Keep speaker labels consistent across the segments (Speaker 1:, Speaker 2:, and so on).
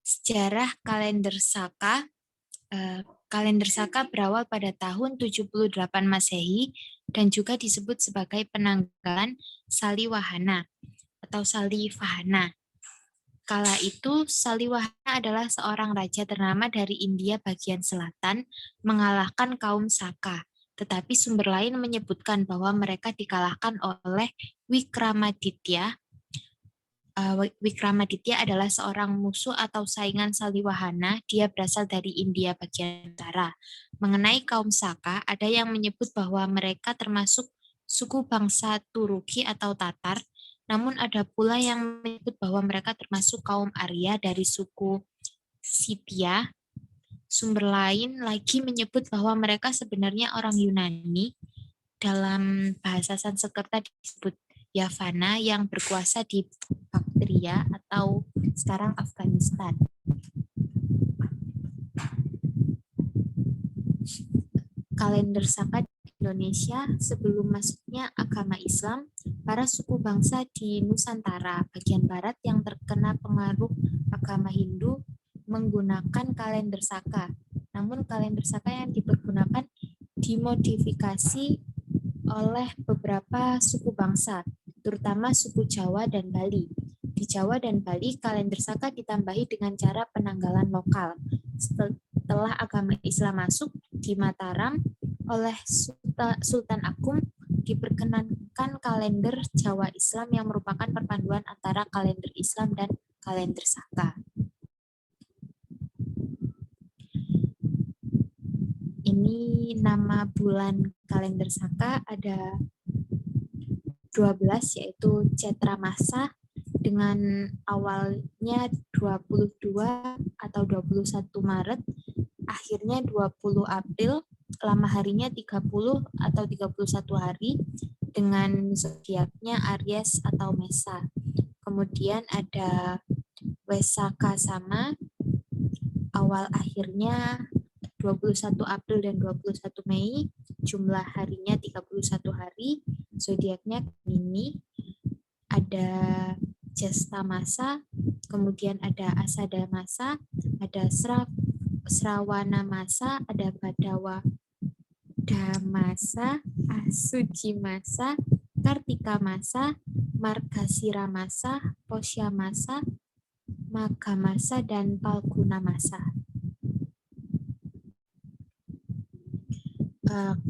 Speaker 1: Sejarah kalender Saka. Kalender Saka berawal pada tahun 78 Masehi dan juga disebut sebagai penanggalan Saliwahana atau Salivahana. Kala itu, Saliwahana adalah seorang raja ternama dari India bagian selatan mengalahkan kaum Saka. Tetapi sumber lain menyebutkan bahwa mereka dikalahkan oleh Wikramaditya. Wikramaditya adalah seorang musuh atau saingan Saliwahana. Dia berasal dari India bagian utara. Mengenai kaum Saka, ada yang menyebut bahwa mereka termasuk suku bangsa Turuki atau Tatar. Namun ada pula yang menyebut bahwa mereka termasuk kaum Arya dari suku Scythia. Sumber lain lagi menyebut bahwa mereka sebenarnya orang Yunani. Dalam bahasa Sanskerta disebut Yavana yang berkuasa di Bactria atau sekarang Afghanistan. Kalender Saka di Indonesia sebelum masuknya agama Islam, para suku bangsa di Nusantara bagian barat yang terkena pengaruh agama Hindu menggunakan kalender Saka. Namun kalender Saka yang dipergunakan dimodifikasi oleh beberapa suku bangsa, terutama suku Jawa dan Bali. Di Jawa dan Bali, kalender Saka ditambahi dengan cara penanggalan lokal. Setelah agama Islam masuk di Mataram, oleh Sultan Agung diperkenankan kalender Jawa Islam yang merupakan perpaduan antara kalender Islam dan kalender Saka. Ini nama bulan kalender Saka ada 12 yaitu Cetra Masa dengan awalnya 22 atau 21 Maret, akhirnya 20 April, lama harinya 30 atau 31 hari dengan zodiaknya Aries atau Mesa. Kemudian ada Wesaka sama awal akhirnya 21 April dan 21 Mei, jumlah harinya 31 hari, zodiaknya Gemini, ada Jesta Masa, kemudian ada Asada Masa, ada Srawana Masa, ada Badawa Masa, Asuci Masa, Kartika Masa, Margasira Masa, Posya Masa, Magha Masa, dan Palguna Masa.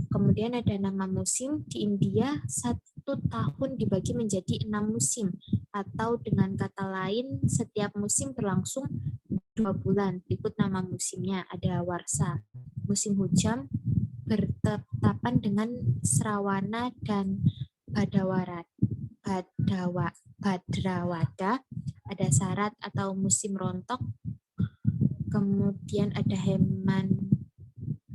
Speaker 1: Kemudian ada nama musim di India, 1 tahun dibagi menjadi 6 musim, atau dengan kata lain setiap musim berlangsung 2 bulan. Berikut nama musimnya, ada Warsa, musim hujan bertepatan dengan Srawana dan Bhadrawada, ada Sarat atau musim rontok, kemudian ada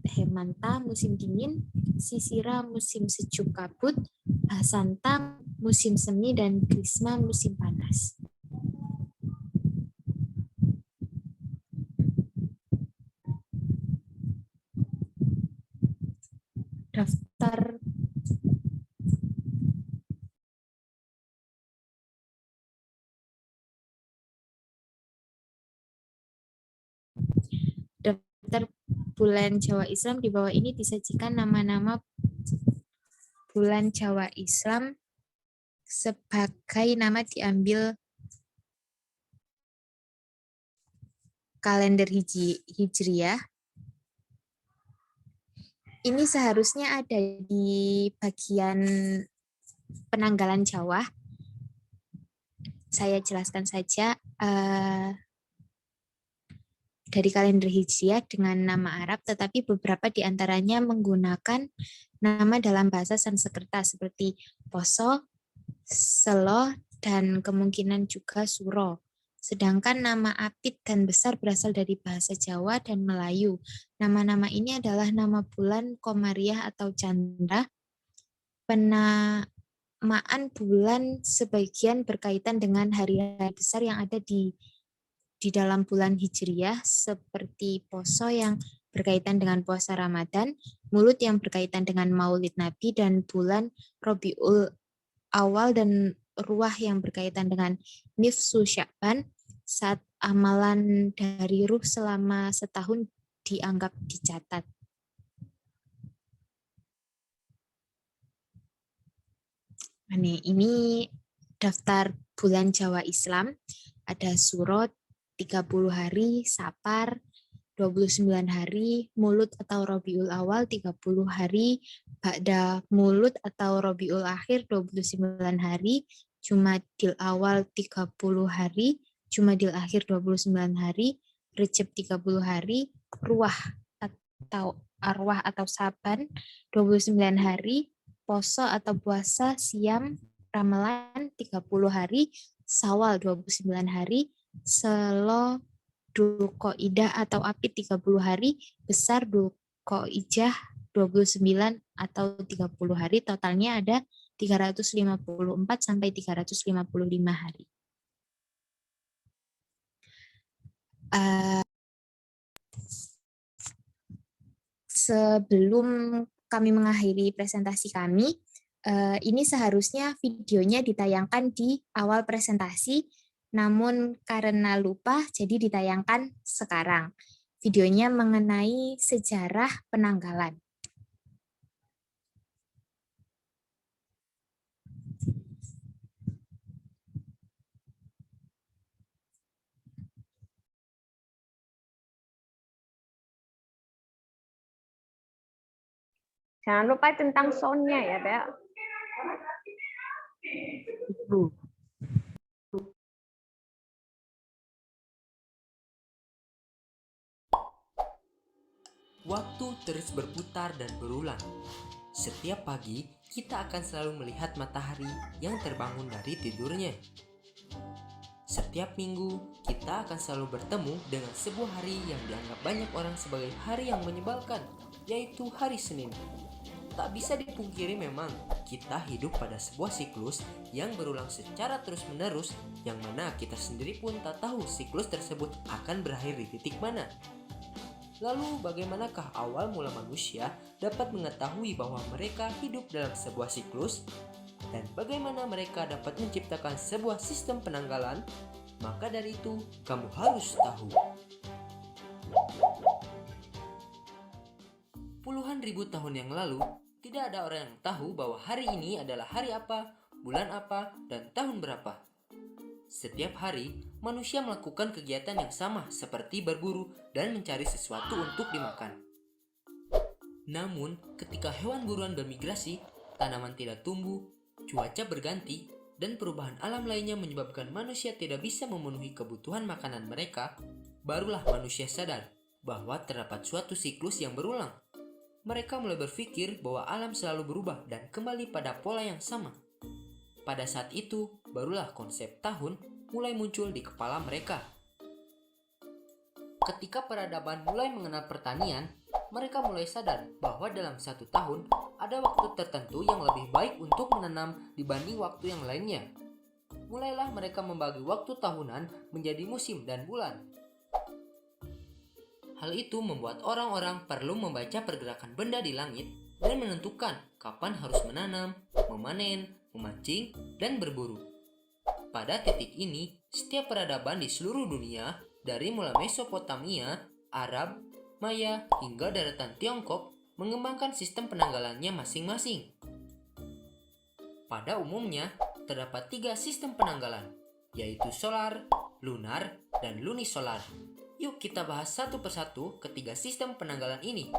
Speaker 1: Hemanta musim dingin, Sisira musim sejuk kabut, Basanta musim semi, dan Grisma musim panas. Daftar bulan Jawa Islam di bawah ini disajikan nama-nama bulan Jawa Islam sebagai nama diambil kalender Hijriah. Ini seharusnya ada di bagian penanggalan Jawa. Saya jelaskan saja dari kalender Hijriah dengan nama Arab, tetapi beberapa di antaranya menggunakan nama dalam bahasa Sanskerta seperti Poso, Selo, dan kemungkinan juga Suro. Sedangkan nama Apit dan Besar berasal dari bahasa Jawa dan Melayu. Nama-nama ini adalah nama bulan Komariah atau Chandra. Penamaan bulan sebagian berkaitan dengan hari-hari besar yang ada di dalam bulan Hijriah, seperti Poso yang berkaitan dengan puasa Ramadan, Mulut yang berkaitan dengan Maulid Nabi, dan bulan Rabiul Awal dan ruah yang berkaitan dengan nifsu Sya'ban saat amalan dari ruh selama setahun dianggap dicatat. Ini daftar bulan Jawa Islam. Ada Surot, 30 hari, Safar, 29 hari, Mulud atau Rabiul Awal, 30 hari, Ba'da Mulud atau Rabiul Akhir, 29 hari, Jumadil Awal, 30 hari, Jumadil Akhir, 29 hari, Recep, 30 hari, Ruah atau Arwah atau Saban, 29 hari, Poso atau puasa Siam Ramalan 30 hari, Sawal 29 hari, Selo Dzulqa'dah atau Apit 30 hari, Besar Dzulqa'ijah 29 atau 30 hari, totalnya ada 354 sampai 355 hari. Sebelum kami mengakhiri presentasi kami, ini seharusnya videonya ditayangkan di awal presentasi, namun karena lupa jadi ditayangkan sekarang. Videonya mengenai sejarah penanggalan.
Speaker 2: Jangan lupa tentang soundnya ya, Bel.
Speaker 3: Waktu terus berputar dan berulang. Setiap pagi, kita akan selalu melihat matahari yang terbangun dari tidurnya. Setiap minggu, kita akan selalu bertemu dengan sebuah hari yang dianggap banyak orang sebagai hari yang menyebalkan, yaitu hari Senin. Tak bisa dipungkiri memang, kita hidup pada sebuah siklus yang berulang secara terus-menerus, yang mana kita sendiri pun tak tahu siklus tersebut akan berakhir di titik mana. Lalu bagaimanakah awal mula manusia dapat mengetahui bahwa mereka hidup dalam sebuah siklus? Dan bagaimana mereka dapat menciptakan sebuah sistem penanggalan? Maka dari itu, kamu harus tahu. Puluhan ribu tahun yang lalu, tidak ada orang yang tahu bahwa hari ini adalah hari apa, bulan apa, dan tahun berapa. Setiap hari, manusia melakukan kegiatan yang sama seperti berburu dan mencari sesuatu untuk dimakan. Namun, ketika hewan buruan bermigrasi, tanaman tidak tumbuh, cuaca berganti, dan perubahan alam lainnya menyebabkan manusia tidak bisa memenuhi kebutuhan makanan mereka, barulah manusia sadar bahwa terdapat suatu siklus yang berulang. Mereka mulai berpikir bahwa alam selalu berubah dan kembali pada pola yang sama. Pada saat itu, barulah konsep tahun mulai muncul di kepala mereka. Ketika peradaban mulai mengenal pertanian, mereka mulai sadar bahwa dalam satu tahun ada waktu tertentu yang lebih baik untuk menanam dibanding waktu yang lainnya. Mulailah mereka membagi waktu tahunan menjadi musim dan bulan. Hal itu membuat orang-orang perlu membaca pergerakan benda di langit dan menentukan kapan harus menanam, memanen, memancing, dan berburu. Pada titik ini, setiap peradaban di seluruh dunia, dari mulai Mesopotamia, Arab, Maya, hingga daratan Tiongkok, mengembangkan sistem penanggalannya masing-masing. Pada umumnya, terdapat 3 sistem penanggalan, yaitu solar, lunar, dan lunisolar. Yuk kita bahas satu persatu ketiga sistem penanggalan ini.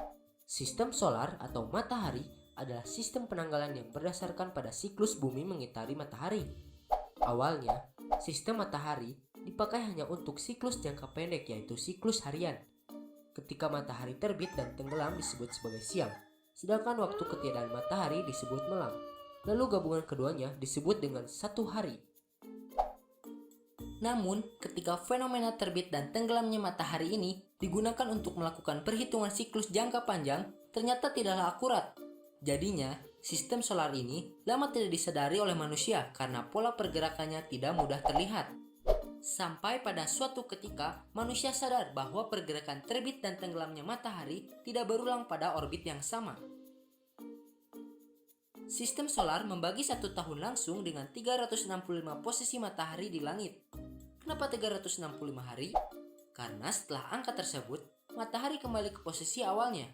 Speaker 3: Sistem solar atau matahari adalah sistem penanggalan yang berdasarkan pada siklus bumi mengitari matahari. Awalnya, sistem matahari dipakai hanya untuk siklus jangka pendek, yaitu siklus harian. Ketika matahari terbit dan tenggelam disebut sebagai siang, sedangkan waktu ketiadaan matahari disebut malam. Lalu gabungan keduanya disebut dengan satu hari. Namun, ketika fenomena terbit dan tenggelamnya matahari ini digunakan untuk melakukan perhitungan siklus jangka panjang, ternyata tidaklah akurat. Jadinya, sistem solar ini lama tidak disadari oleh manusia karena pola pergerakannya tidak mudah terlihat. Sampai pada suatu ketika, manusia sadar bahwa pergerakan terbit dan tenggelamnya matahari tidak berulang pada orbit yang sama. Sistem solar membagi satu tahun langsung dengan 365 posisi matahari di langit. Kenapa 365 hari? Karena setelah angka tersebut, matahari kembali ke posisi awalnya.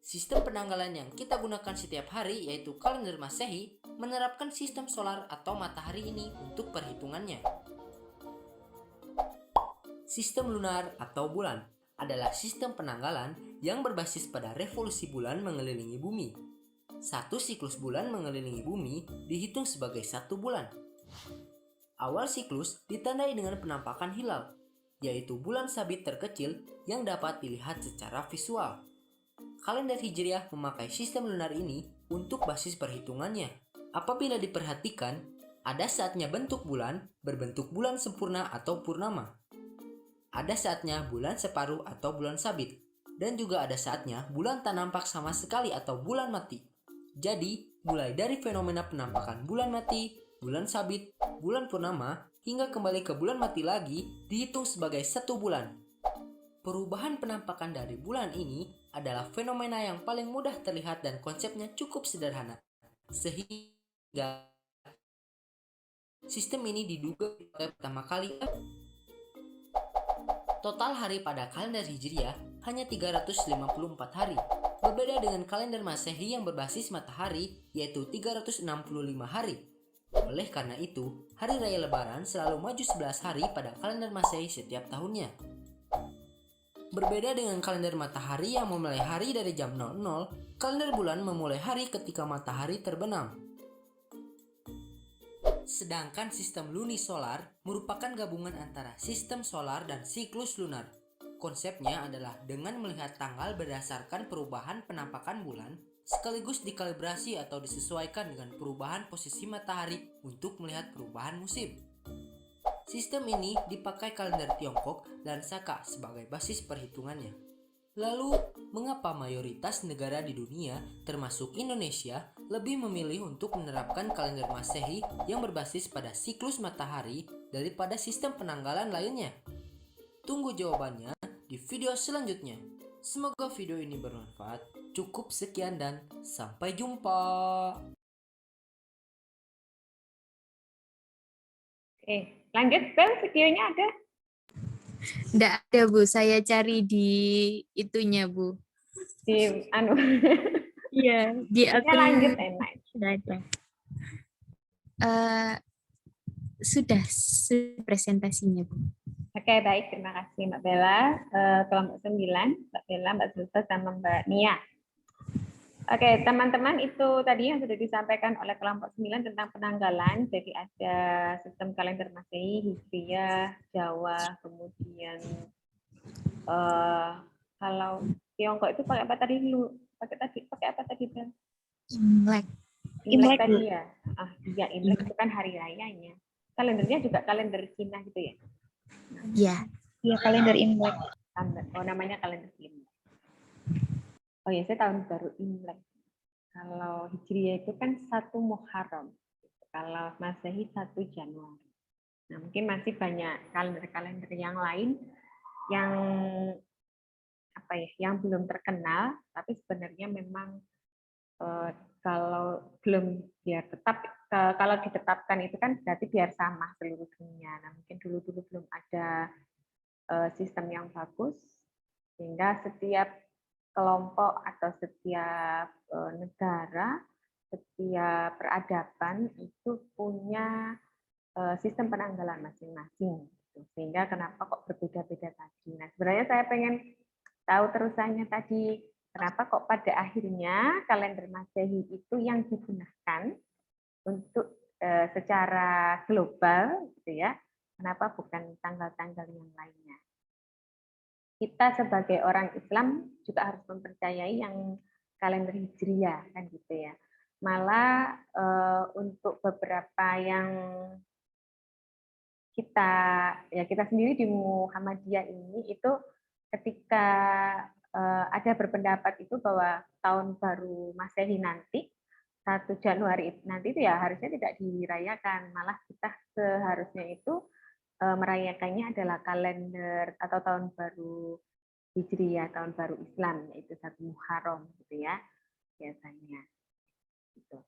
Speaker 3: Sistem penanggalan yang kita gunakan setiap hari yaitu kalender Masehi menerapkan sistem solar atau matahari ini untuk perhitungannya. Sistem lunar atau bulan adalah sistem penanggalan yang berbasis pada revolusi bulan mengelilingi bumi. Satu siklus bulan mengelilingi bumi dihitung sebagai satu bulan. Awal siklus ditandai dengan penampakan hilal, yaitu bulan sabit terkecil yang dapat dilihat secara visual. Kalender Hijriah memakai sistem lunar ini untuk basis perhitungannya. Apabila diperhatikan, ada saatnya bentuk bulan berbentuk bulan sempurna atau purnama. Ada saatnya bulan separuh atau bulan sabit, dan juga ada saatnya bulan tak nampak sama sekali atau bulan mati. Jadi, mulai dari fenomena penampakan bulan mati, bulan sabit, bulan purnama, hingga kembali ke bulan mati lagi dihitung sebagai satu bulan. Perubahan penampakan dari bulan ini adalah fenomena yang paling mudah terlihat dan konsepnya cukup sederhana. Sehingga sistem ini diduga dipakai pertama kali. Total hari pada kalender Hijriah hanya 354 hari. Berbeda dengan kalender Masehi yang berbasis matahari yaitu 365 hari. Oleh karena itu, hari raya Lebaran selalu maju 11 hari pada kalender Masehi setiap tahunnya. Berbeda dengan kalender matahari yang memulai hari dari jam 00, kalender bulan memulai hari ketika matahari terbenam. Sedangkan sistem lunisolar merupakan gabungan antara sistem solar dan siklus lunar. Konsepnya adalah dengan melihat tanggal berdasarkan perubahan penampakan bulan, sekaligus dikalibrasi atau disesuaikan dengan perubahan posisi matahari untuk melihat perubahan musim. Sistem ini dipakai kalender Tiongkok dan Saka sebagai basis perhitungannya. Lalu, mengapa mayoritas negara di dunia, termasuk Indonesia, lebih memilih untuk menerapkan kalender Masehi yang berbasis pada siklus matahari daripada sistem penanggalan lainnya? Tunggu jawabannya di video selanjutnya. Semoga video ini bermanfaat. Cukup sekian dan sampai jumpa.
Speaker 2: Oke, lanjut Bel, videonya ada?
Speaker 1: Nggak ada, Bu. Saya cari di itunya, Bu.
Speaker 2: Di anu.
Speaker 1: Iya, di
Speaker 2: Ya,
Speaker 1: akun
Speaker 2: lanjut enak.
Speaker 1: sudah ada. Sudah presentasinya, Bu.
Speaker 2: Oke, baik. Terima kasih Mbak Bella. Kelompok 9, Mbak Bella, Mbak Zulfa, sama Mbak Nia. Oke, teman-teman, itu tadi yang sudah disampaikan oleh kelompok 9 tentang penanggalan. Jadi ada sistem kalender Masehi, Hijriah, Jawa, kemudian kalau Tiongkok itu pakai apa tadi dulu? Pakai apa tadi, Bel?
Speaker 1: Imlek.
Speaker 2: Imlek tadi ya. Iya, Imlek itu kan hari rayanya. Kalendernya juga kalender Cina gitu ya?
Speaker 1: Iya. Iya, kalender Imlek.
Speaker 2: Oh, namanya kalender Imlek. Oh ya, saya tahun baru Imlek. Kalau Hijriah itu kan 1 Muharram. Kalau Masehi 1 Januari. Nah, mungkin masih banyak kalender-kalender yang lain yang apa ya, yang belum terkenal, tapi sebenarnya memang kalau belum biar tetap kalau ditetapkan itu kan berarti biar sama seluruh dunia. Nah, mungkin dulu-dulu belum ada sistem yang bagus sehingga setiap kelompok atau setiap negara, setiap peradaban itu punya sistem penanggalan masing-masing. Sehingga kenapa kok berbeda-beda tadi. Nah, sebenarnya saya pengen tahu terusannya tadi, kenapa kok pada akhirnya kalender Masehi itu yang digunakan untuk secara global, gitu ya. Kenapa bukan tanggal-tanggal yang lainnya? Kita sebagai orang Islam juga harus mempercayai yang kalender Hijriah kan gitu ya. Malah untuk beberapa yang kita sendiri di Muhammadiyah ini itu ketika ada berpendapat itu bahwa tahun baru Masehi nanti 1 Januari nanti itu ya harusnya tidak dirayakan, malah kita seharusnya itu merayakannya adalah kalender atau tahun baru Hijriah, tahun baru Islam, yaitu 1 Muharram gitu ya biasanya. Gitu.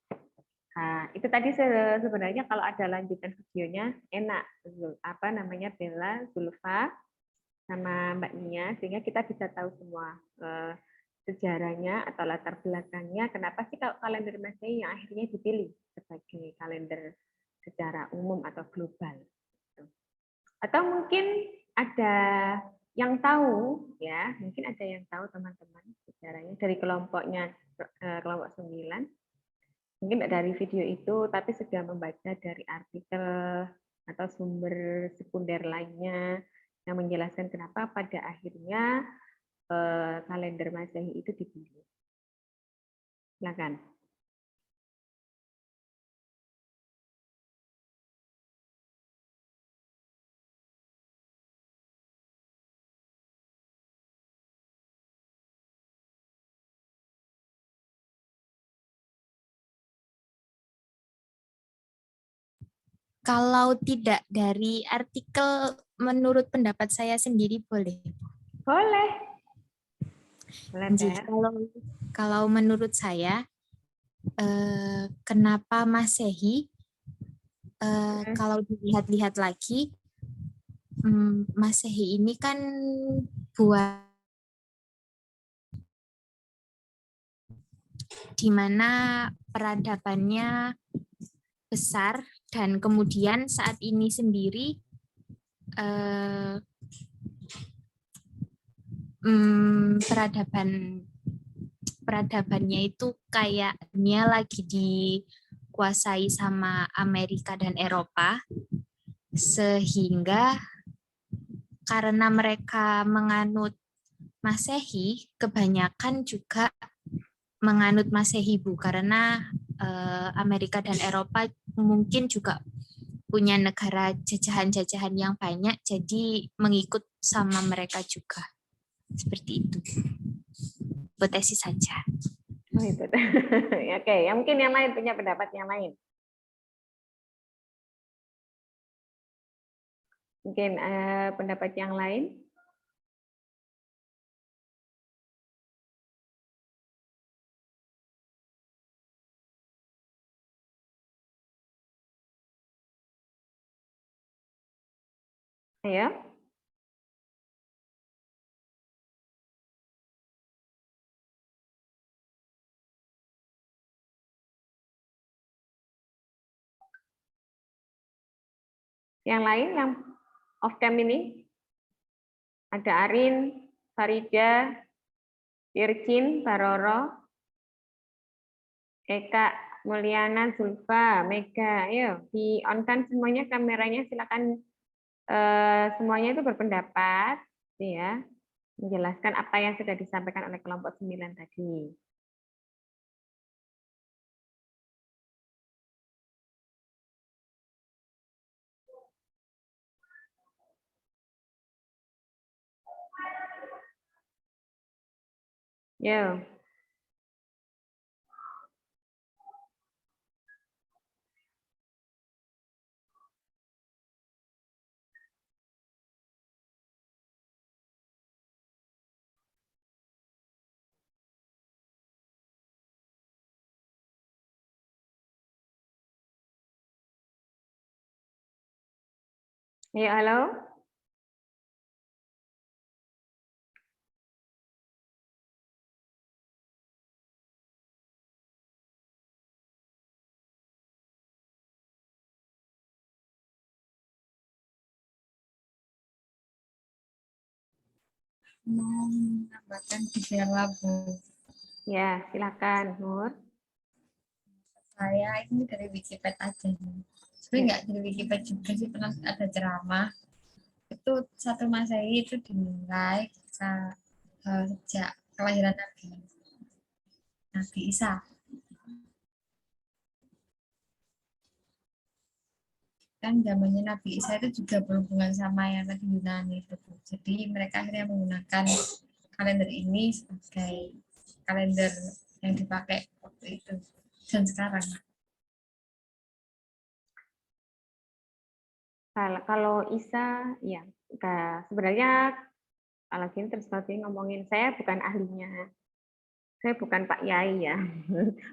Speaker 2: Nah, itu tadi sebenarnya kalau ada lanjutan videonya enak, apa namanya, Bella, Zulfa, sama Mbak Nia, sehingga kita bisa tahu semua sejarahnya atau latar belakangnya, kenapa sih kalau kalender Masehi yang akhirnya dipilih sebagai kalender secara umum atau global. Atau mungkin ada yang tahu, ya, mungkin ada yang tahu teman-teman sejarahnya dari kelompoknya, kelompok 9, mungkin tidak dari video itu, tapi sudah membaca dari artikel atau sumber sekunder lainnya yang menjelaskan kenapa pada akhirnya kalender Masehi itu dipilih. Silakan.
Speaker 1: Kalau tidak dari artikel, menurut pendapat saya sendiri boleh.
Speaker 2: Boleh. Boleh,
Speaker 1: Jadi, kalau menurut saya, kenapa Masehi? Kalau dilihat-lihat lagi, Masehi ini kan buat di mana peradabannya besar dan kemudian saat ini sendiri peradabannya itu kayaknya lagi dikuasai sama Amerika dan Eropa, sehingga karena mereka menganut Masehi, kebanyakan juga menganut Masehi, Bu, karena Amerika dan Eropa mungkin juga punya negara jajahan-jajahan yang banyak, jadi mengikut sama mereka juga. Seperti itu. Hipotesis saja.
Speaker 2: Oh, itu. Oke, yang mungkin yang lain punya pendapat yang lain. Mungkin pendapat yang lain. Ayo. Yang lain yang off cam ini ada Arin, Farida, Virgin, Baroro, Eka, Mulyana, Zulfa, Mega. Ayo di on kan semuanya kameranya, silakan semuanya itu berpendapat, ya, menjelaskan apa yang sudah disampaikan oleh kelompok 9 tadi. Yo. Ayo, halo.
Speaker 4: Mau menambahkan gejala, Bu.
Speaker 2: Ya, silakan, Nur.
Speaker 4: Saya ini dari Wikipedia aja. Sebenarnya nggak dari Wikipedia juga sih, pernah ada ceramah. Itu 1 Masehi itu dimulai sejak kelahiran Nabi Isa. Kan zamannya Nabi Isa itu juga berhubungan sama yang tadi Yunani itu. Jadi mereka akhirnya menggunakan kalender ini sebagai kalender yang dipakai waktu itu dan sekarang.
Speaker 2: Kalau Isa, ya, sebenarnya kalau gini terus ngomongin, saya bukan ahlinya. Saya bukan Pak Yai ya.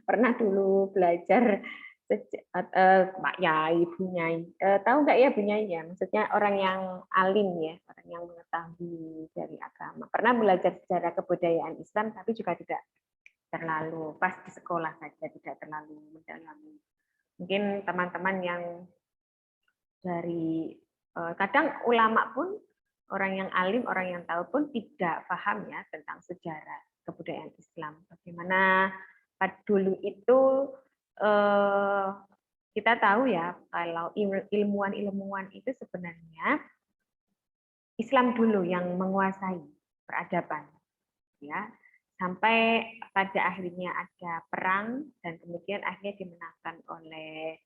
Speaker 2: Pernah dulu belajar Pak Yai, Bu Nyai. Tahu nggak ya Bu Nyai ya? Maksudnya orang yang alim ya, orang yang mengetahui dari agama. Pernah belajar sejarah kebudayaan Islam, tapi juga tidak terlalu pas di sekolah saja, tidak terlalu mendalami. Mungkin teman-teman yang dari kadang ulama pun, orang yang alim, orang yang tahu pun tidak paham ya tentang sejarah kebudayaan Islam. Bagaimana dulu itu kita tahu ya kalau ilmuwan-ilmuwan itu sebenarnya Islam dulu yang menguasai peradaban, ya, sampai pada akhirnya ada perang dan kemudian akhirnya dimenangkan oleh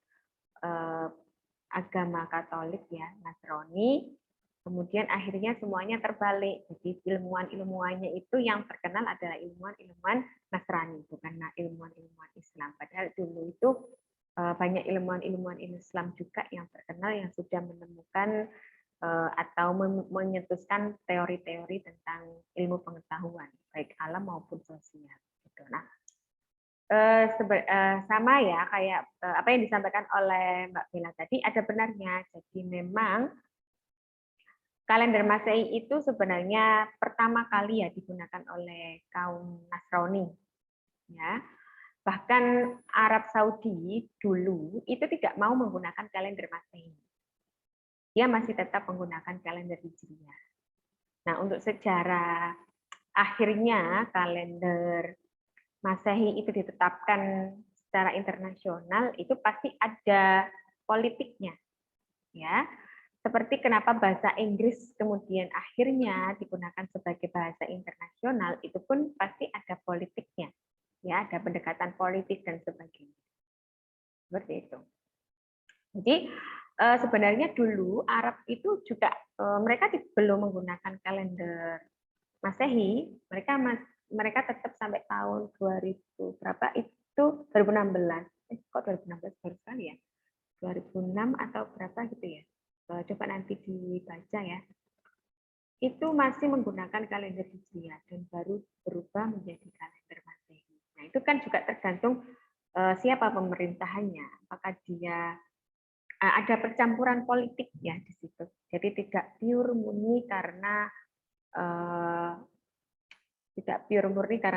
Speaker 2: agama Katolik ya, Nasrani. Kemudian akhirnya semuanya terbalik. Jadi ilmuwan-ilmuwannya itu yang terkenal adalah ilmuwan-ilmuwan Nasrani, bukan ilmuwan-ilmuwan Islam. Padahal dulu itu banyak ilmuwan-ilmuwan Islam juga yang terkenal yang sudah menemukan atau menyetuskan teori-teori tentang ilmu pengetahuan, baik alam maupun sosial. Gitu. Nah, sama ya kayak apa yang disampaikan oleh Mbak Bella tadi, ada benarnya. Jadi memang kalender Masehi itu sebenarnya pertama kali ya digunakan oleh kaum Nasrani, ya. Bahkan Arab Saudi dulu itu tidak mau menggunakan kalender Masehi. Dia masih tetap menggunakan kalender Hijriah. Nah, untuk sejarah akhirnya kalender Masehi itu ditetapkan secara internasional, itu pasti ada politiknya, ya. Seperti kenapa bahasa Inggris kemudian akhirnya digunakan sebagai bahasa internasional, itu pun pasti ada politiknya, ya, ada pendekatan politik dan sebagainya. Seperti itu. Jadi sebenarnya dulu Arab itu juga mereka belum menggunakan kalender Masehi, mereka tetap sampai tahun 2000 berapa itu 2016. Kok 2016 baru sekali ya? 2006 atau berapa gitu ya? Coba nanti dibaca ya. Itu masih menggunakan kalender Hijriah dan baru berubah menjadi kalender Masehi. Nah, itu kan juga tergantung siapa pemerintahannya. Apakah dia ada percampuran politik ya di situ. Jadi tidak pure murni karena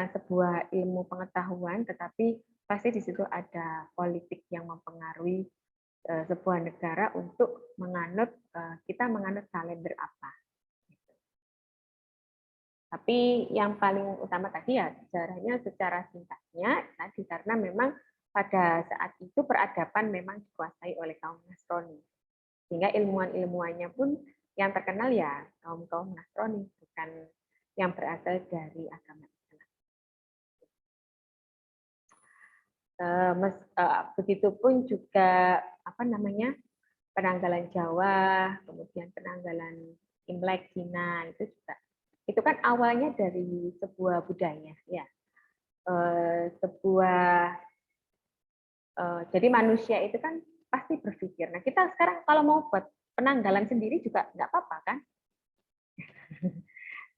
Speaker 2: sebuah ilmu pengetahuan, tetapi pasti di situ ada politik yang mempengaruhi sebuah negara untuk kita menganut kalender apa. Tapi yang paling utama tadi ya sejarahnya secara singkatnya tadi, karena memang pada saat itu peradaban memang dikuasai oleh kaum Nasrani. Sehingga ilmuwan-ilmuwannya pun yang terkenal ya kaum Nasrani, bukan yang berasal dari agama Islam. Begitupun juga penanggalan Jawa, kemudian penanggalan Imlek Cina itu kan awalnya dari sebuah budaya ya, jadi manusia itu kan pasti berpikir. Nah, kita sekarang kalau mau buat penanggalan sendiri juga nggak apa-apa kan?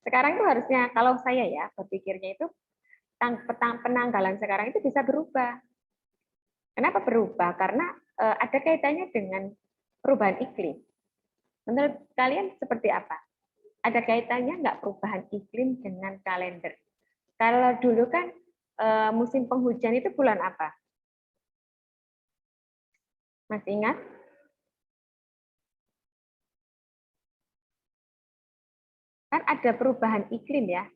Speaker 2: Sekarang itu harusnya kalau saya ya berpikirnya itu penanggalan sekarang itu bisa berubah. Kenapa berubah? Karena ada kaitannya dengan perubahan iklim. Menurut kalian seperti apa? Ada kaitannya nggak perubahan iklim dengan kalender? Kalau dulu kan musim penghujan itu bulan apa? Masih ingat? Kan ada perubahan iklim ya.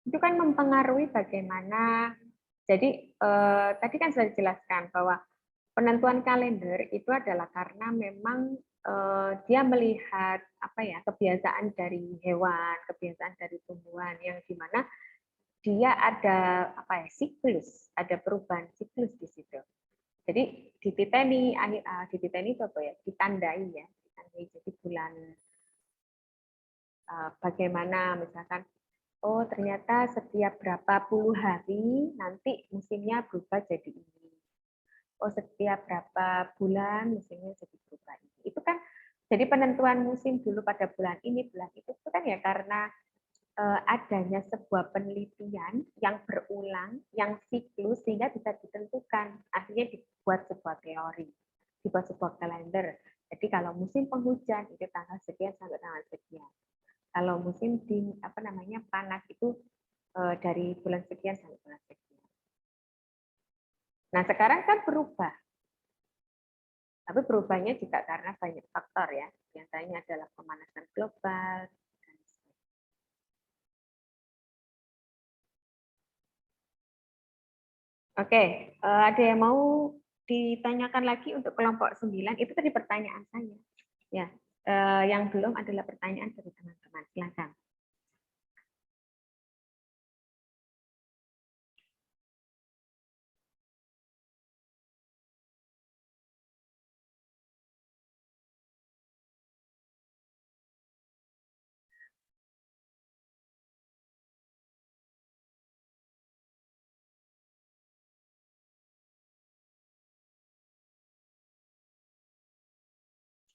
Speaker 2: Itu kan mempengaruhi bagaimana. Jadi tadi kan sudah dijelaskan bahwa penentuan kalender itu adalah karena memang dia melihat kebiasaan dari hewan, kebiasaan dari tumbuhan yang dimana dia ada siklus, ada perubahan siklus di situ. Jadi dititeni itu apa ya? Ditandai ya, ditandai. Jadi bulan bagaimana misalkan ternyata setiap berapa puluh hari nanti musimnya berubah jadi ini. Setiap berapa bulan musimnya jadi berubah ini. Itu kan jadi penentuan musim dulu pada bulan ini, bulan itu kan ya karena adanya sebuah penelitian yang berulang, yang siklus sehingga bisa ditentukan. Akhirnya dibuat sebuah teori, dibuat sebuah kalender. Jadi kalau musim penghujan itu tanggal sekian sampai tanggal sekian. Kalau musim panas itu dari bulan sekian sampai bulan sekian. Nah sekarang kan berubah. Tapi berubahnya juga karena banyak faktor ya. Biasanya adalah pemanasan global. Oke, ada yang mau ditanyakan lagi untuk kelompok 9? Itu tadi pertanyaan saya. Ya, yang belum adalah pertanyaan dari teman-teman. Silakan.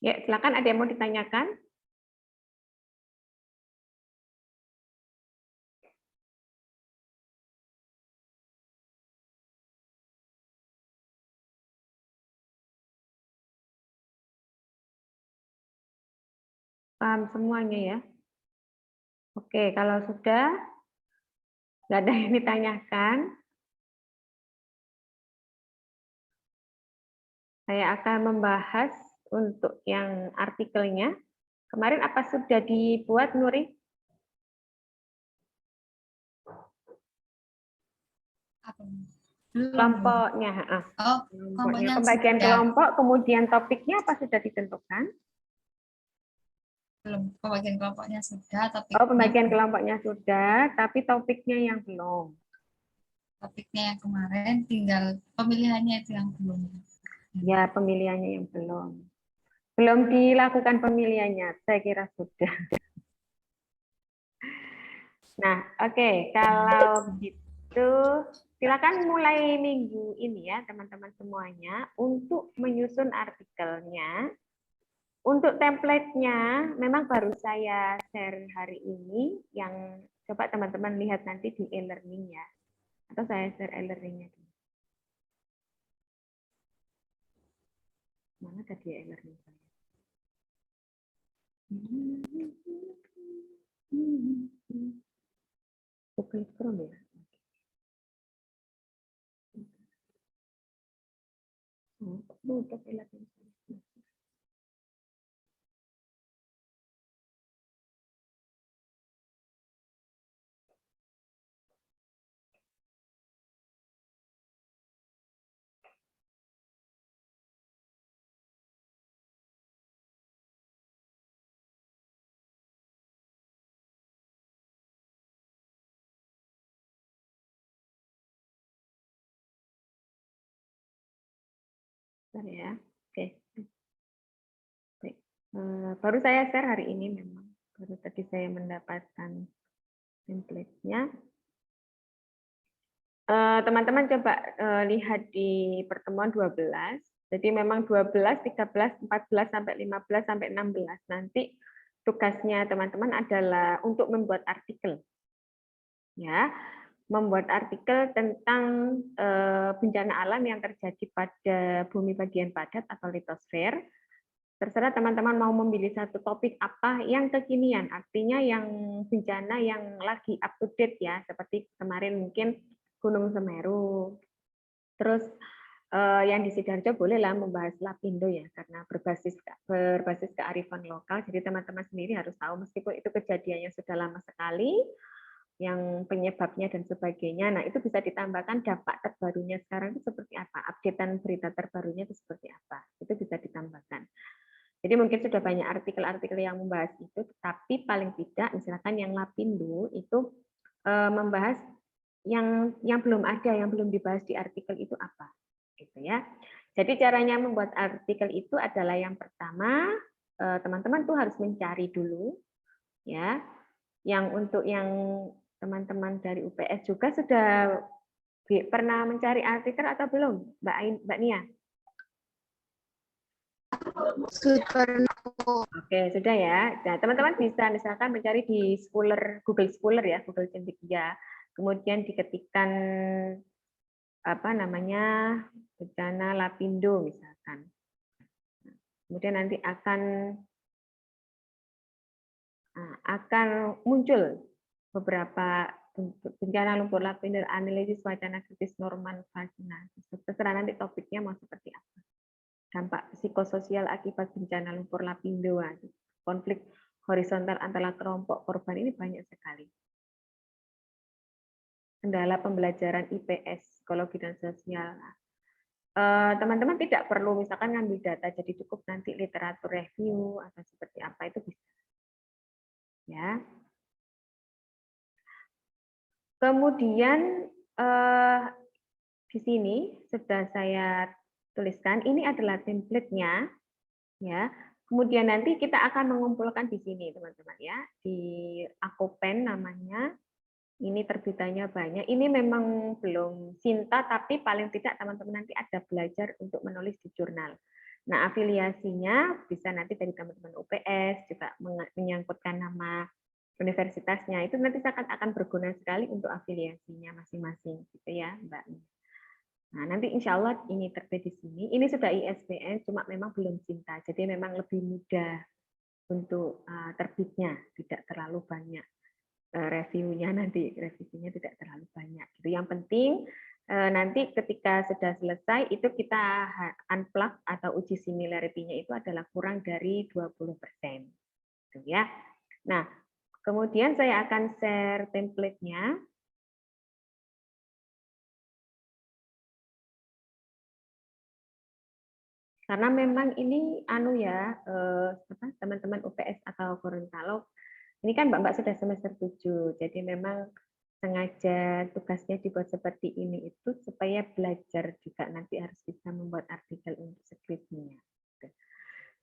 Speaker 2: Ya, silakan ada yang mau ditanyakan? Paham semuanya ya? Oke, kalau sudah nggak ada yang ditanyakan, saya akan membahas untuk yang artikelnya. Kemarin apa sudah dibuat, Nuri?
Speaker 4: Apa?
Speaker 2: Kelompoknya.
Speaker 4: Oh,
Speaker 2: Kelompoknya.
Speaker 4: kelompoknya
Speaker 2: Pembagian
Speaker 4: sudah.
Speaker 2: kelompok, kemudian topiknya apa sudah ditentukan?
Speaker 4: Belum, pembagian kelompoknya sudah,
Speaker 2: Oh, pembagian kelompoknya sudah, tapi topiknya yang belum.
Speaker 4: topiknya yang kemarin, tinggal pemilihannya itu yang belum.
Speaker 2: Ya, pemilihannya yang belum. Belum dilakukan pemilihannya, saya kira sudah. Nah, oke, kalau begitu silakan mulai minggu ini ya, teman-teman semuanya, untuk menyusun artikelnya. Untuk template-nya, memang baru saya share hari ini, yang coba teman-teman lihat nanti di e-learning ya. Atau saya share e-learning-nya. Mana tadi e-learning saya? Google Chrome ya? Untuk e-learning saya. Bentar ya. Oke. Baik. Baru saya share hari ini memang. Baru tadi saya mendapatkan template-nya. Teman-teman coba lihat di pertemuan 12. Jadi memang 12, 13, 14 sampai 15 sampai 16. Nanti tugasnya teman-teman adalah untuk membuat artikel. Ya, membuat artikel tentang bencana alam yang terjadi pada bumi bagian padat atau litosfer. Terserah teman-teman mau memilih satu topik apa yang kekinian, artinya yang bencana yang lagi up to date ya, seperti kemarin mungkin Gunung Semeru. Terus yang di Sidoarjo bolehlah membahas Lapindo ya, karena berbasis kearifan lokal. Jadi teman-teman sendiri harus tahu meskipun itu kejadiannya sudah lama sekali, yang penyebabnya dan sebagainya. Nah, itu bisa ditambahkan dampak terbarunya sekarang itu seperti apa, updatean berita terbarunya itu seperti apa. Itu bisa ditambahkan. Jadi mungkin sudah banyak artikel-artikel yang membahas itu, tapi paling tidak misalkan yang Lapindo itu membahas yang belum ada, yang belum dibahas di artikel itu apa, gitu ya. Jadi caranya membuat artikel itu adalah yang pertama teman-teman tuh harus mencari dulu, ya. Yang untuk yang teman-teman dari UPS juga sudah pernah mencari artikel atau belum, Mbak Nia? Oke, sudah ya. Nah, teman-teman bisa misalkan mencari di Google Scholar ya, Google Cendekia. Kemudian diketikkan apa namanya bencana Lapindo misalkan. Kemudian nanti akan muncul beberapa bencana lumpur lapindo, analisis wacana kritis Norman Fasina. Terserah nanti topiknya mau seperti apa. Dampak psikososial akibat bencana lumpur lapindo, konflik horizontal antara kelompok korban ini banyak sekali. Kendala pembelajaran IPS, psikologi dan sosial. Teman-teman tidak perlu misalkan ngambil data, jadi cukup nanti literatur review atau seperti apa itu bisa. Ya. Kemudian di sini sudah saya tuliskan, ini adalah template-nya, ya. Kemudian nanti kita akan mengumpulkan di sini, teman-teman ya, di Akopen namanya. Ini terbitannya banyak. Ini memang belum Sinta, tapi paling tidak teman-teman nanti ada belajar untuk menulis di jurnal. Nah, afiliasinya bisa nanti dari teman-teman UPS juga menyangkutkan nama universitasnya. Itu nanti akan berguna sekali untuk afiliasinya masing-masing, gitu ya, Mbak. Nah, nanti insya Allah ini terbit di sini. Ini sudah ISBN, cuma memang belum Sinta. Jadi memang lebih mudah untuk terbitnya, tidak terlalu banyak. Reviewnya nanti revisinya tidak terlalu banyak. Itu yang penting nanti ketika sudah selesai itu kita unplug atau uji similarity-nya itu adalah kurang dari 20%. Gitu ya. Nah, kemudian saya akan share template-nya. Karena memang ini teman-teman UPS atau Gorontalo ini kan Mbak sudah semester 7, jadi memang sengaja tugasnya dibuat seperti ini itu supaya belajar juga nanti harus bisa membuat artikel untuk skripsinya.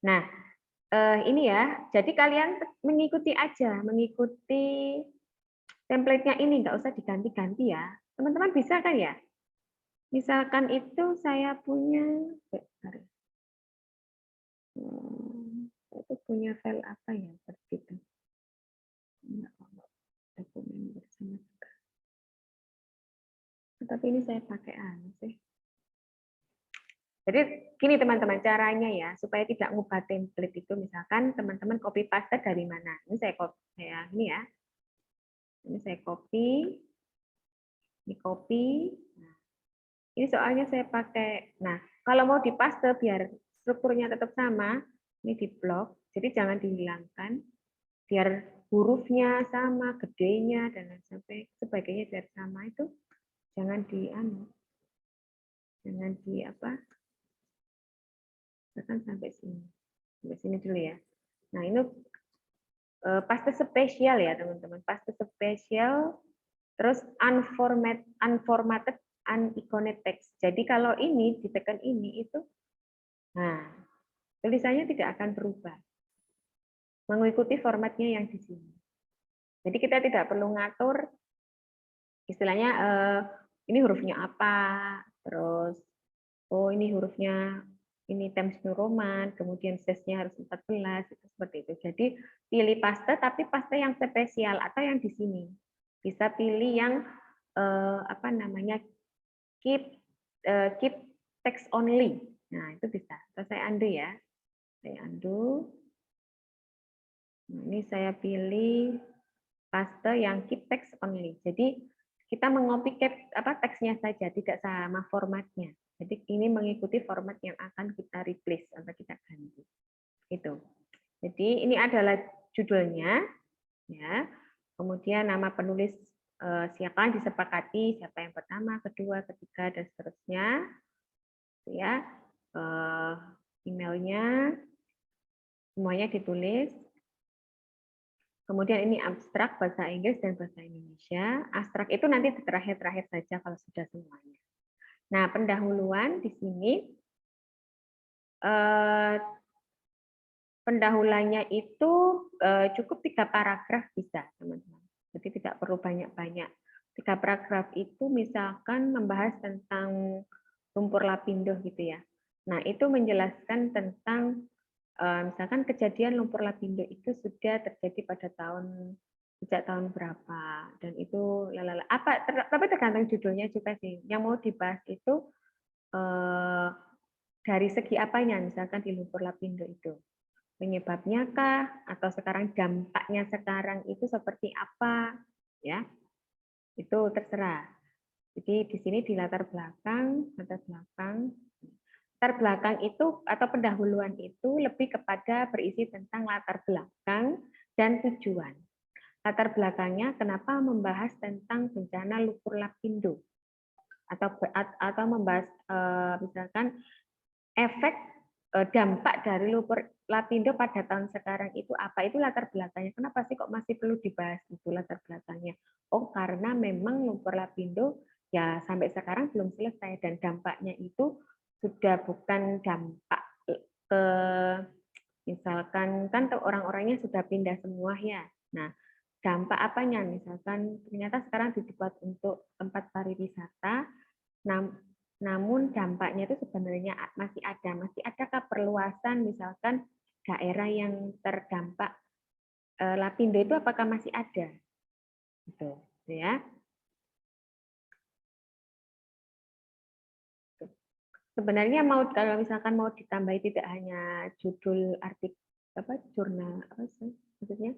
Speaker 2: Nah, ini ya, jadi kalian mengikuti aja, mengikuti template-nya ini, nggak usah diganti-ganti ya. Teman-teman bisa kan ya? Misalkan itu saya punya, itu punya file apa ya seperti itu. Dokumen bersama juga. Tapi ini saya pakai sih. Jadi gini teman-teman caranya ya supaya tidak ngubah template itu misalkan teman-teman copy paste dari mana? Ini saya ini ya. Ini saya copy. Ini copy. Nah, ini soalnya saya pakai. Nah, kalau mau dipaste biar strukturnya tetap sama, ini di blok. Jadi jangan dihilangkan. Biar hurufnya sama, gedenya dan lain sebagainya biar sama itu jangan jangan di apa? Misalkan sampai sini dulu ya. Nah ini paste spesial ya teman-teman, paste spesial, terus unformatted, uniconed text. Jadi kalau ini ditekan ini itu, nah tulisannya tidak akan berubah, mengikuti formatnya yang di sini. Jadi kita tidak perlu ngatur, istilahnya ini hurufnya apa, terus oh ini hurufnya ini Times New Roman, kemudian size-nya harus 14, itu seperti itu. Jadi pilih paste, tapi paste yang spesial atau yang di sini. Bisa pilih yang apa namanya keep text only. Nah itu bisa. Atau saya undo ya. Saya undo. Nah, ini saya pilih paste yang keep text only. Jadi kita mengopi teksnya saja, tidak sama formatnya. Jadi ini mengikuti format yang akan kita replace atau kita ganti. Itu. Jadi ini adalah judulnya, ya. Kemudian nama penulis siapa yang disepakati, siapa yang pertama, kedua, ketiga, dan seterusnya. Ya, emailnya semuanya ditulis. Kemudian ini abstrak bahasa Inggris dan bahasa Indonesia. Abstrak itu nanti terakhir-terakhir saja kalau sudah semuanya. Nah, pendahuluan di sini pendahuluannya itu cukup 3 paragraf bisa, teman-teman. Jadi tidak perlu banyak-banyak. 3 paragraf itu misalkan membahas tentang lumpur lapindo gitu ya. Nah, itu menjelaskan tentang misalkan kejadian lumpur lapindo itu sudah terjadi pada sejak tahun berapa, dan itu tapi tergantung judulnya juga sih. Yang mau dibahas itu dari segi apanya, misalkan di lumpur lapindo itu penyebabnya kah, atau sekarang dampaknya sekarang itu seperti apa, ya itu terserah. Jadi di sini di latar belakang itu atau pendahuluan itu lebih kepada berisi tentang latar belakang dan tujuan. Latar belakangnya kenapa membahas tentang bencana lumpur lapindo, atau membahas misalkan efek dampak dari lumpur lapindo pada tahun sekarang itu apa, itu latar belakangnya. Kenapa sih kok masih perlu dibahas itu latar belakangnya? Oh, karena memang lumpur lapindo ya sampai sekarang belum selesai, dan dampaknya itu sudah bukan dampak ke misalkan kan orang-orangnya sudah pindah semua ya. Nah, dampak apanya? Misalkan ternyata sekarang dibuat untuk tempat pariwisata, namun dampaknya itu sebenarnya masih adakah perluasan misalkan daerah yang terdampak lapindo itu apakah masih ada? Gitu, ya. Sebenarnya kalau misalkan mau ditambahi tidak hanya judul artikel jurnal sih maksudnya,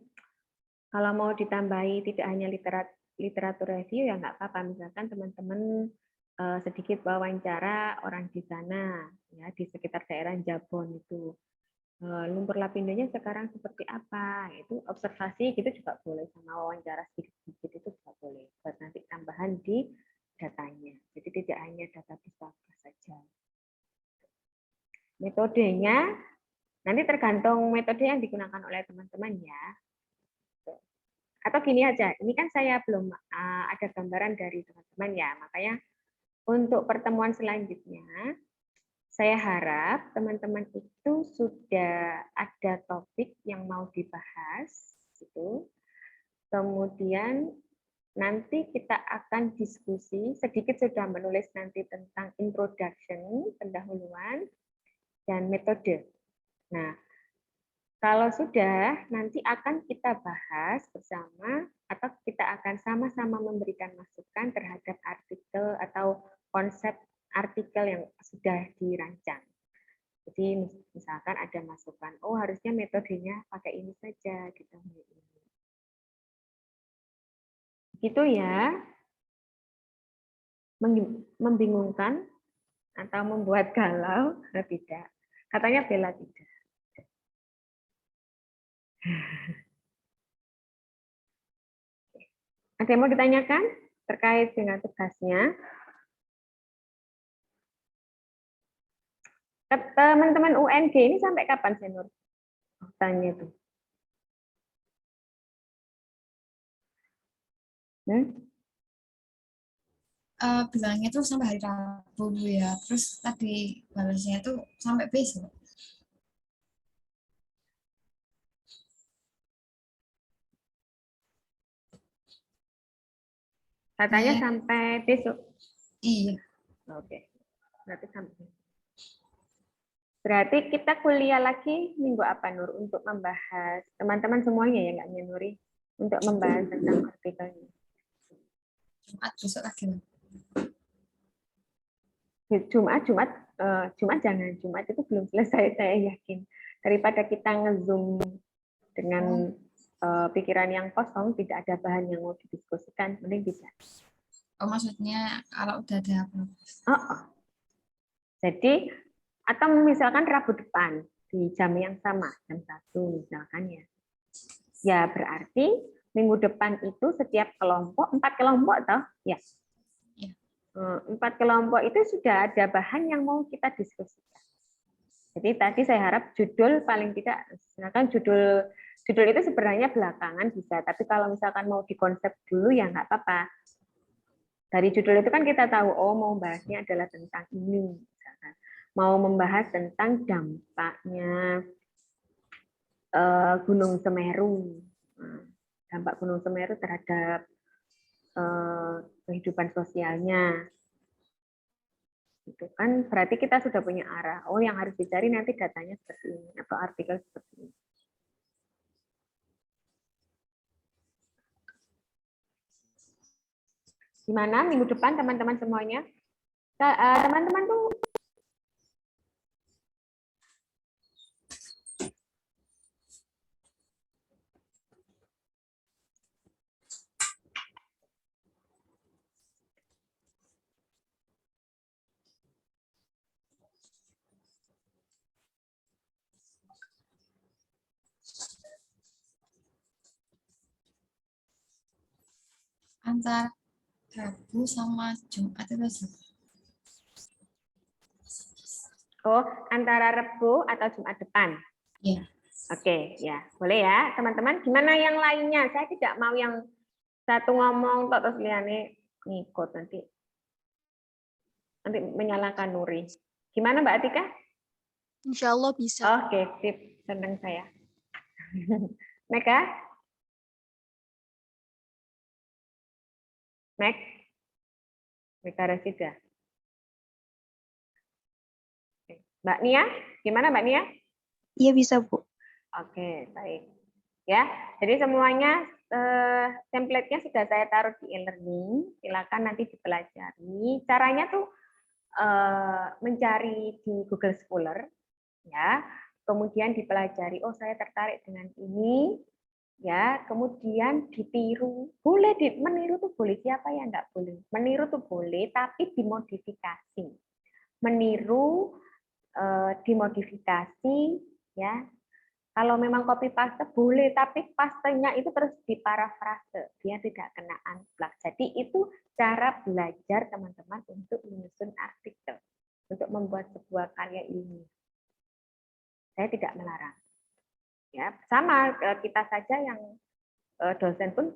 Speaker 2: kalau mau ditambahi tidak hanya literatur review ya nggak apa-apa, misalkan teman-teman sedikit wawancara orang di sana ya, di sekitar daerah Jabon itu lumpur lapindonya sekarang seperti apa, itu observasi gitu juga boleh, sama wawancara sedikit-sedikit itu juga boleh buat nanti tambahan di datanya, jadi tidak hanya data pustaka saja. Metodenya nanti tergantung metode yang digunakan oleh teman-teman ya. Atau gini aja, ini kan saya belum ada gambaran dari teman-teman ya, makanya untuk pertemuan selanjutnya saya harap teman-teman itu sudah ada topik yang mau dibahas gitu. Kemudian nanti kita akan diskusi, sedikit sudah menulis nanti tentang introduction, pendahuluan, dan metode. Nah, kalau sudah, nanti akan kita bahas bersama, atau kita akan sama-sama memberikan masukan terhadap artikel atau konsep artikel yang sudah dirancang. Jadi misalkan ada masukan, oh harusnya metodenya pakai ini saja, gitu. Gitu ya. Membingungkan atau membuat galau? Tidak. Katanya Bella tidak. Ada yang mau ditanyakan terkait dengan tugasnya? Teman-teman UNG ini sampai kapan, Senur? Tanya itu.
Speaker 4: Bilangnya tuh sampai hari Rabu Bu ya. Terus tadi balasnya tuh sampai besok.
Speaker 2: Katanya sampai besok.
Speaker 4: Iya.
Speaker 2: Oke. Berarti kita kuliah lagi minggu apa, Nur, untuk membahas teman-teman semuanya ya, nggak Nuri, untuk membahas tentang artikelnya.
Speaker 4: Besok lagi.
Speaker 2: Jumat jangan, Jumat itu belum selesai saya yakin. Daripada kita nge-zoom dengan pikiran yang kosong, tidak ada bahan yang mau didiskusikan, mending tidak.
Speaker 4: Oh, maksudnya kalau udah ada apa?
Speaker 2: Jadi, atau misalkan Rabu depan di jam yang sama, jam 1 misalkan ya. Ya berarti minggu depan itu setiap kelompok, 4 kelompok toh? Ya. 4 kelompok itu sudah ada bahan yang mau kita diskusikan. Jadi tadi saya harap judul paling tidak, misalkan judul itu sebenarnya belakangan bisa, tapi kalau misalkan mau dikonsep dulu ya nggak apa-apa. Dari judul itu kan kita tahu, oh mau bahasnya adalah tentang ini, misalkan. Mau membahas tentang dampaknya Gunung Semeru, dampak Gunung Semeru terhadap kehidupan sosialnya. Itu kan berarti kita sudah punya arah. Oh, yang harus dicari nanti datanya seperti ini atau artikel seperti ini. Gimana minggu depan teman-teman semuanya? Teman-teman tuh
Speaker 4: Antara Rabu sama Jumat itu
Speaker 2: antara Rabu atau Jumat depan.
Speaker 4: ya.
Speaker 2: Oke, ya. Boleh ya, teman-teman. Gimana yang lainnya? Saya tidak mau yang satu ngomong kok terus liane ngikut nanti menyalahkan Nuri. Gimana Mbak Atika?
Speaker 5: Insya Allah bisa.
Speaker 2: Oke, sip. Senang saya. Meka? Mek? Meka Rasida. Mbak Nia? Gimana Mbak Nia?
Speaker 5: Iya bisa, Bu.
Speaker 2: Oke, baik. Ya, jadi semuanya template-nya sudah saya taruh di e-learning. Silakan nanti dipelajari. Caranya tuh mencari di Google Scholar, ya. Kemudian dipelajari. Oh, saya tertarik dengan ini, ya. Kemudian ditiru. Boleh meniru tuh boleh, siapa yang nggak boleh? Meniru tuh boleh, tapi dimodifikasi. Meniru, dimodifikasi, ya. Kalau memang copy paste boleh, tapi pastenya itu terus diparafrase, dia tidak kena unplug. Jadi itu cara belajar teman-teman untuk menyusun artikel, untuk membuat sebuah karya ilmiah. Saya tidak melarang. Ya, sama kita saja yang dosen pun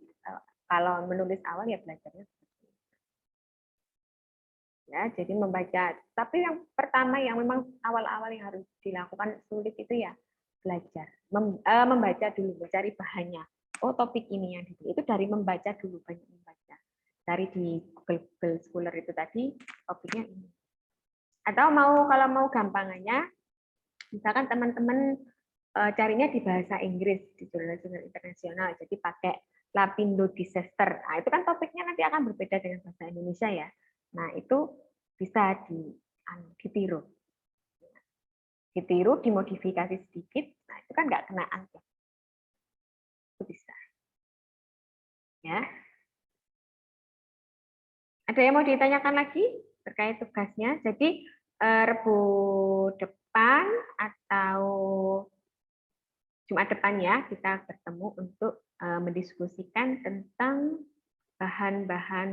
Speaker 2: kalau menulis awal ya belajarnya seperti itu. Ya, jadi membaca. Tapi yang pertama yang memang awal-awal yang harus dilakukan sulit itu ya belajar, membaca dulu, mencari bahannya. Oh, topik ini yang itu dari membaca dulu, banyak membaca. Cari di Google Scholar itu tadi topiknya ini. Atau kalau mau gampangannya, misalkan teman-teman carinya di bahasa Inggris di jurnal-jurnal internasional, jadi pakai Lapindo Disaster. Nah, itu kan topiknya nanti akan berbeda dengan bahasa Indonesia ya. Nah, itu bisa ditiru. Ditiru, dimodifikasi sedikit, nah itu kan nggak kena unplug. Itu bisa. Ya. Ada yang mau ditanyakan lagi terkait tugasnya? Jadi Rabu depan atau Jumat depan ya kita bertemu untuk mendiskusikan tentang bahan-bahan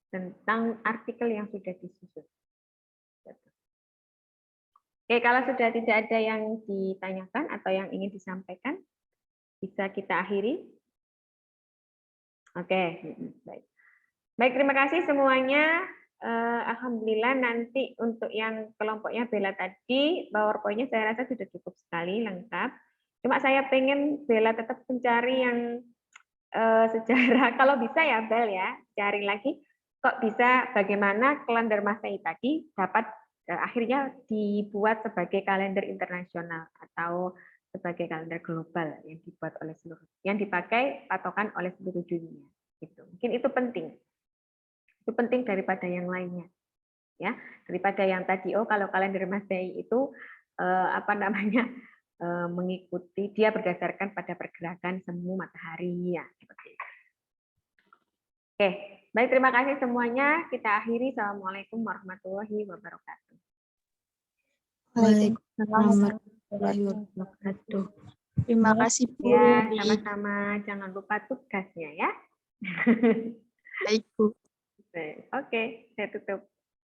Speaker 2: tentang artikel yang sudah disusun. Oke, kalau sudah tidak ada yang ditanyakan atau yang ingin disampaikan, bisa kita akhiri. Oke, baik. Baik, terima kasih semuanya. Alhamdulillah nanti untuk yang kelompoknya Bella tadi, PowerPoint-nya saya rasa sudah cukup sekali, lengkap. Cuma saya pengen Bella tetap mencari yang sejarah. Kalau bisa ya Bel ya, cari lagi. Kok bisa bagaimana kalender Masehi tadi dapat akhirnya dibuat sebagai kalender internasional atau sebagai kalender global yang dibuat oleh seluruh, yang dipakai patokan oleh seluruh dunia. Gitu. Mungkin itu penting. Itu penting daripada yang lainnya. Ya, daripada yang tadi kalau kalender Masehi itu mengikuti dia berdasarkan pada pergerakan semu matahari ya seperti itu. Oke, baik terima kasih semuanya. Kita akhiri. Assalamualaikum warahmatullahi wabarakatuh.
Speaker 1: Waalaikumsalam warahmatullahi wabarakatuh.
Speaker 5: Terima kasih, Bu.
Speaker 2: Ya, sama-sama. Jangan lupa tugasnya ya.
Speaker 5: Baik, Bu.
Speaker 2: Oke, saya tutup.